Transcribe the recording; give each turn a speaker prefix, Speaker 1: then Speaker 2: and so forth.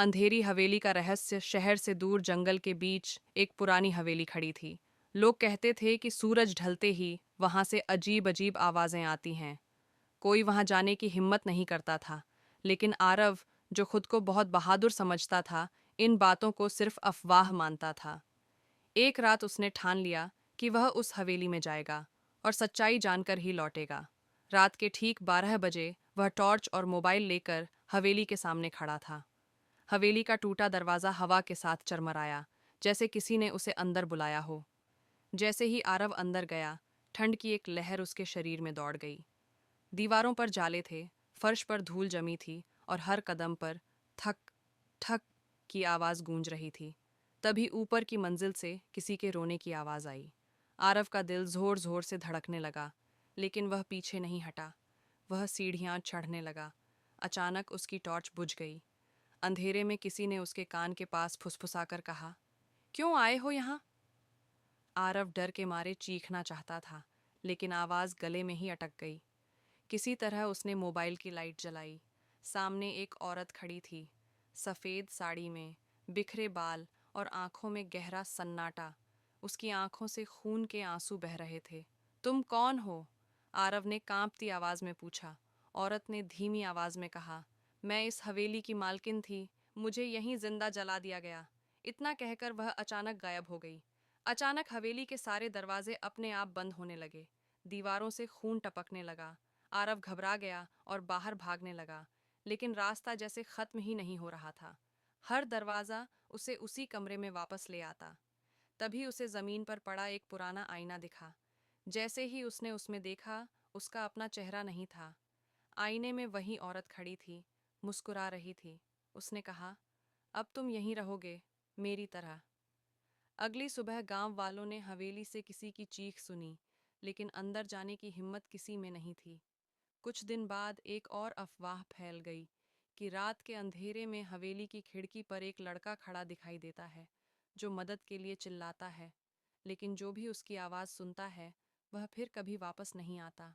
Speaker 1: अंधेरी हवेली का रहस्य। शहर से दूर जंगल के बीच एक पुरानी हवेली खड़ी थी। लोग कहते थे कि सूरज ढलते ही वहां से अजीब अजीब आवाजें आती हैं। कोई वहां जाने की हिम्मत नहीं करता था, लेकिन आरव, जो खुद को बहुत बहादुर समझता था, इन बातों को सिर्फ अफवाह मानता था। एक रात उसने ठान लिया कि वह उस हवेली में जाएगा और सच्चाई जानकर ही लौटेगा। रात के ठीक 12 बजे वह टॉर्च और मोबाइल लेकर हवेली के सामने खड़ा था। हवेली का टूटा दरवाजा हवा के साथ चरमराया, जैसे किसी ने उसे अंदर बुलाया हो। जैसे ही आरव अंदर गया, ठंड की एक लहर उसके शरीर में दौड़ गई। दीवारों पर जाले थे, फर्श पर धूल जमी थी और हर कदम पर थक ठक की आवाज गूंज रही थी। तभी ऊपर की मंजिल से किसी के रोने की आवाज आई। आरव का दिल जोर जोर से धड़कने लगा, लेकिन वह पीछे नहीं हटा। वह सीढ़ियां चढ़ने लगा। अचानक उसकी टॉर्च बुझ गई। अंधेरे में किसी ने उसके कान के पास फुसफुसाकर कहा, क्यों आए हो यहाँ? आरव डर के मारे चीखना चाहता था, लेकिन आवाज गले में ही अटक गई। किसी तरह उसने मोबाइल की लाइट जलाई। सामने एक औरत खड़ी थी, सफेद साड़ी में, बिखरे बाल और आंखों में गहरा सन्नाटा। उसकी आंखों से खून के आंसू बह रहे थे। तुम कौन हो? आरव ने कांपती आवाज में पूछा। औरत ने धीमी आवाज में कहा, मैं इस हवेली की मालकिन थी, मुझे यहीं जिंदा जला दिया गया। इतना कहकर वह अचानक गायब हो गई। अचानक हवेली के सारे दरवाजे अपने आप बंद होने लगे। दीवारों से खून टपकने लगा। आरव घबरा गया और बाहर भागने लगा, लेकिन रास्ता जैसे खत्म ही नहीं हो रहा था। हर दरवाजा उसे उसी कमरे में वापस ले आता। तभी उसे जमीन पर पड़ा एक पुराना आईना दिखा। जैसे ही उसने उसमें देखा, उसका अपना चेहरा नहीं था। आईने में वही औरत खड़ी थी, मुस्कुरा रही थी। उसने कहा, अब तुम यहीं रहोगे, मेरी तरह। अगली सुबह गांव वालों ने हवेली से किसी की चीख सुनी, लेकिन अंदर जाने की हिम्मत किसी में नहीं थी। कुछ दिन बाद एक और अफवाह फैल गई कि रात के अंधेरे में हवेली की खिड़की पर एक लड़का खड़ा दिखाई देता है, जो मदद के लिए चिल्लाता है, लेकिन जो भी उसकी आवाज़ सुनता है, वह फिर कभी वापस नहीं आता।